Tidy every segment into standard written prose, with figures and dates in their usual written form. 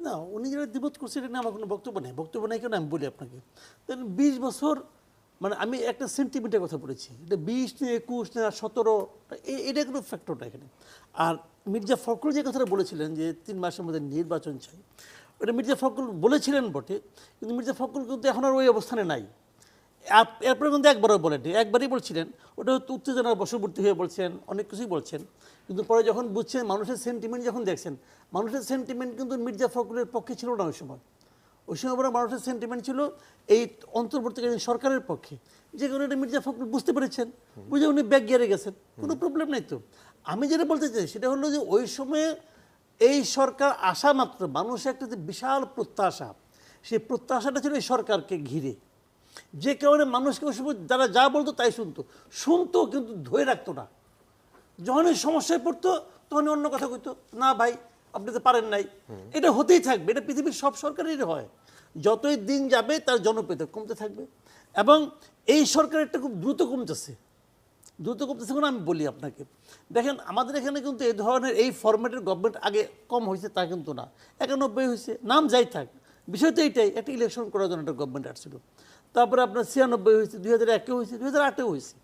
না, উনি যারা দ্বিমত করছে এটা নিয়ে আমার কোনো বক্তব্য নেই। বক্তব্য নেই কেন আমি বলি আপনাকে। দেন 20 বছর মানে আমি একটা সেন্টিমিটার কথা বলেছি, এটা 20 না 21 না 17 এটা কোনো ফ্যাক্টর না এখানে। আর মির্জা ফখরুল যে কথাটা বলেছিলেন যে 3 মাসের মধ্যে নির্বাচন চাই, ওটা মির্জা ফখরুল বলেছিলেন বটে, কিন্তু মির্জা ফখরুল কিন্তু এখন আর ওই অবস্থানে নাই। এরপরে কিন্তু একবারও বলেনি, একবারই বলছিলেন, ওটা হচ্ছে উত্তেজনার বশবর্তী হয়ে বলছেন, অনেক কিছুই বলছেন। কিন্তু পরে যখন বুঝছেন, মানুষের সেন্টিমেন্ট যখন দেখছেন, মানুষের সেন্টিমেন্ট কিন্তু মির্জা ফখরুলের পক্ষে ছিল না ওই সময়। ওই সময় বড় মানুষের সেন্টিমেন্ট ছিল এই অন্তর্বর্তীকালীন সরকারের পক্ষে, যে কারণে এটা মির্জা ফখরুল বুঝতে পেরেছেন, বুঝে উনি ব্যাক গিয়ারে গেছেন, কোনো প্রবলেম নেই তো। আমি যেটা বলতে চাই সেটা হলো যে ওই সময়ে এই সরকার আসা মাত্র মানুষের একটা যে বিশাল প্রত্যাশা, সেই প্রত্যাশাটা ছিল এই সরকারকে ঘিরে, যে কারণে মানুষকে ওই সময় যারা যা বলতো তাই শুনতো কিন্তু ধরে রাখতো না। যখনই সমস্যায় পড়তো তখনই অন্য কথা কইতো, না ভাই আপনি তো পারেন নাই। এটা হতেই থাকবে, এটা পৃথিবীর সব সরকারেরই হয়। যতই দিন যাবে তার জনপ্রিয়তা কমতে থাকবে, এবং এই সরকারেরটা খুব দ্রুত কমতেছে। কোনো আমি বলি আপনাকে, দেখেন আমাদের এখানে কিন্তু এই ধরনের এই ফরম্যাটের গভর্নমেন্ট আগে কম হয়েছে তা কিন্তু না, 91 হয়েছে, নাম যাই থাক, বিষয় তো এইটাই, একটা ইলেকশন করার জন্য একটা গভর্নমেন্ট আসছিল। তারপরে আপনার 96 হয়েছে, 2001 হয়েছে, 2008 হয়েছে।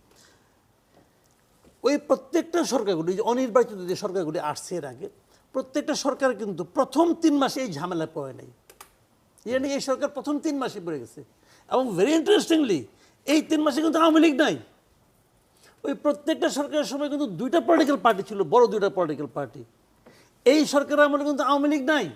ওই প্রত্যেকটা সরকারগুলি, যে অনির্বাচিত যে সরকারগুলি আসছে এর আগে, প্রত্যেকটা সরকার কিন্তু প্রথম 3 মাসে এই ঝামেলা পড়ে নাই। ইয়ানি এই সরকার প্রথম 3 মাসে পড়ে গেছে, এবং ভেরি ইন্টারেস্টিংলি এই 3 মাসে কিন্তু আওয়ামী লীগ নাই। ওই প্রত্যেকটা সরকারের সময় কিন্তু 2টা পলিটিক্যাল পার্টি ছিল, বড় 2টা পলিটিক্যাল পার্টি। এই সরকারের আমলে কিন্তু আওয়ামী লীগ নাই।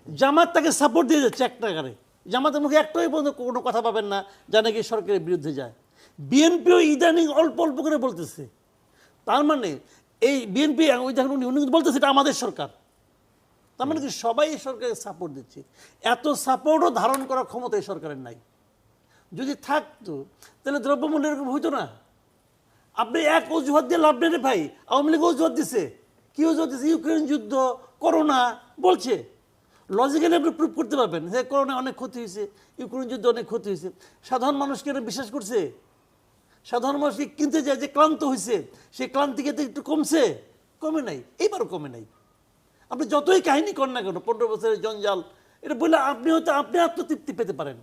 জামাত তাকে সাপোর্ট দিয়ে যাচ্ছে এক টাকারে, জামাতের মুখে একটাই পর্যন্ত কোনো কথা পাবেন না যা নাকি সরকারের বিরুদ্ধে যায়। বিএনপিও ইদানিং অল্প অল্প করে বলতেছে, তার মানে এই বিএনপি ওই দেখুন উনি কিন্তু বলতেছে এটা আমাদের সরকার, তার মানে কি সবাই এই সরকারকে সাপোর্ট দিচ্ছে। এত সাপোর্টও ধারণ করার ক্ষমতা এই সরকারের নাই। যদি থাকতো তাহলে দ্রব্যমূল্য এরকম হইতো না। আপনি এক অজুহাত দিয়ে লাভ নেই রে ভাই, আওয়ামী লীগ অজুহাত দিছে, কি অজুহাত দিচ্ছে? ইউক্রেন যুদ্ধ, করোনা বলছে। লজিক্যালি আপনি প্রুভ করতে পারবেন যে করোনা অনেক ক্ষতি হয়েছে, ইউক্রেন যুদ্ধ অনেক ক্ষতি হয়েছে। সাধারণ মানুষকে এটা বিশ্বাস করছে? সাধারণ মানুষ কিনতে যায় যে ক্লান্ত হয়েছে, সেই ক্লান্তিকে একটু কমছে? কমে নাই, এইবারও কমে নাই। আপনি যতই কাহিনী করেন না কেন, 15 বছরের জঞ্জাল, এটা বললে আপনি হয়তো আপনি আত্মতৃপ্তি পেতে পারেন,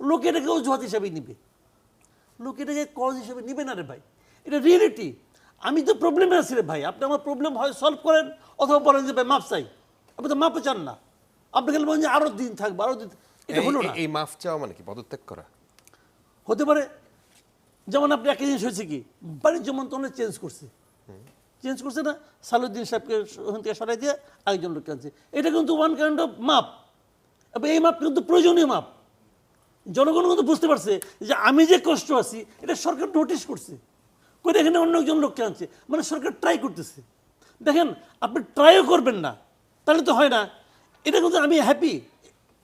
লোকে এটাকে অজুহাত হিসাবে নিবে, লোকে এটাকে কজ হিসাবে নিবে না রে ভাই, এটা রিয়েলিটি। আমি তো প্রবলেমে আছি রে ভাই, আপনি আমার প্রবলেম হয় সলভ করেন, অথবা বলেন যে ভাই মাপ চাই। আপনি তো মাপও চান না, আপনি খালি বলেন যে আরো দিন থাকবে, আরো দিন। এটা হলো না। এই মাফ চাওয়া মানে কি পদত্যাগ করা হতে পারে। যেমন আপনি একটা জিনিস হয়েছে কি, বাণিজ্য মন্ত্রণালয় চেঞ্জ করছে না, সালুদ্দিন সাহেবকে ওখান থেকে সরাই দিয়ে আরেকজন লোককে আনছে। এটা কিন্তু ওয়ান কাইন্ড অফ মাপ, এবং এই মাপ কিন্তু প্রয়োজনীয় মাপ। জনগণ কিন্তু বুঝতে পারছে যে আমি যে কষ্ট আছি এটা সরকার নোটিশ করছে, করে এখানে অন্য একজন লোককে আনছে, মানে সরকার ট্রাই করতেছে। দেখেন আপনি ট্রাইও করবেন না তাহলে তো হয় না। এটা কিন্তু আমি হ্যাপি।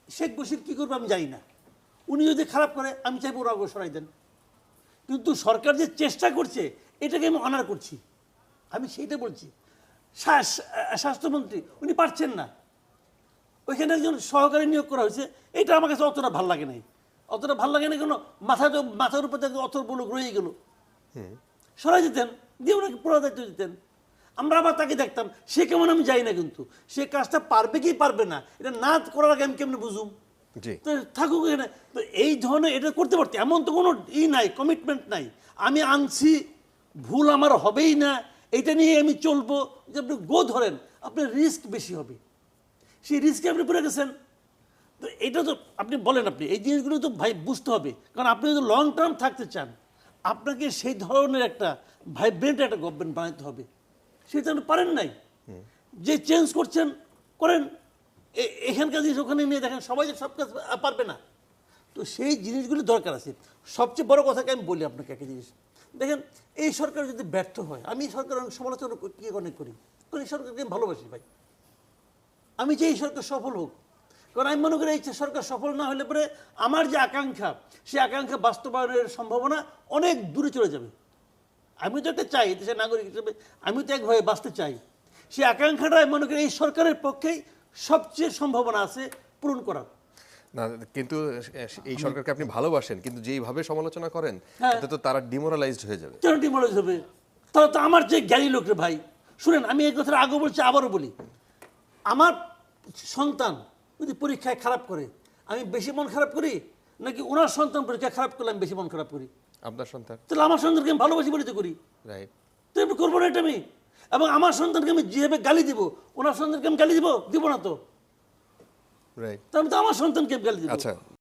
শেখ বশির কী করবে আমি জানি না, উনি যদি খারাপ করে আমি চাইবো ওরা আগে সরাই দেন, কিন্তু সরকার যে চেষ্টা করছে এটাকে আমি অনার করছি, আমি সেইটা বলছি। স্বাস্থ্যমন্ত্রী উনি পারছেন না, ওইখানে একজন সহকারী নিয়োগ করা হয়েছে, এটা আমার কাছে অতটা ভাল লাগে নাই। অতটা ভাল লাগে না কেন, মাথার উপর থেকে অত বলুক রয়ে গেল, সরাই দিতেন, দিয়ে ওনাকে পুরো দায়িত্ব দিতেন, আমরা আবার তাকে দেখতাম। সে কেমন আমি যাই না, কিন্তু সে কাজটা পারবে কি পারবে না এটা না করার আগে আমি কেমনে বুঝুম? তো থাকুক এখানে। তো এই ধরনের এটা করতে পারতে, এমন তো কোনো নাই, কমিটমেন্ট নাই। আমি আনছি, ভুল আমার হবেই না, এটা নিয়ে আমি চলবো। যে আপনি গো ধরেন, আপনার রিস্ক বেশি হবে, সেই রিস্কে আপনি পড়ে গেছেন। তো এটা তো আপনি বলেন, আপনি এই জিনিসগুলো তো ভাই বুঝতে হবে, কারণ আপনি যদি লং টার্ম থাকতে চান আপনাকে সেই ধরনের একটা ভাইব্রেন্ট একটা গভর্নমেন্ট বানাতে হবে। সেটা আপনি পারেন নাই, যে চেঞ্জ করছেন করেন, এখানকার জিনিস ওখানে নিয়ে দেখেন, সবাই যে সব কাজ পারবে না। তো সেই জিনিসগুলি দরকার আছে। সবচেয়ে বড় কথাকে আমি বলি আপনাকে একটা জিনিস, দেখেন এই সরকার যদি ব্যর্থ হয়, আমি সরকারের সমালোচনা অনেক করি, কারণ এই সরকারকে আমি ভালোবাসি ভাই, আমি চাই এই সরকার সফল হোক। কারণ আমি মনে করি এই সরকার সফল না হলে পরে আমার যে আকাঙ্ক্ষা, সেই আকাঙ্ক্ষা বাস্তবায়নের সম্ভাবনা অনেক দূরে চলে যাবে। আমি তো একটা চাই দেশের নাগরিক হিসেবে, আমি তো একভাবে বাঁচতে চাই। সেই আকাঙ্ক্ষাটা আমি মনে করি এই সরকারের পক্ষেই সবচেয়ে সম্ভাবনা আছে পূরণ করার। না, কিন্তু এই সরকারকে আপনি ভালোবাসেন, কিন্তু যেইভাবে সমালোচনা করেন এতে তো তারা ডিমোরালাইজড হয়ে যাবে। কেন ডিমোরালাইজ হবে? তারা তো আমার যে জ্ঞানী লোক রে ভাই। শুনেন, আমি এই কথাটা আগে বলছি, আবারও বলি, আমার সন্তান যদি পরীক্ষায় খারাপ করে আমি বেশি মন খারাপ করি, নাকি ওনার সন্তান পরীক্ষায় খারাপ করলে আমি বেশি মন খারাপ করি? আপনার সন্তান। তাহলে আমার সন্তানকে আমি ভালোবাসি বলে তো করি, রাইট। তো আমি করবো না এটা আমি। এবং আমার সন্তানকে আমি যেভাবে গালি দিব, ওনার সন্তানকে আমি গালি দিব না তো, রাইট। তাহলে তো আমার সন্তানকে আমি গালি দিব। আচ্ছা।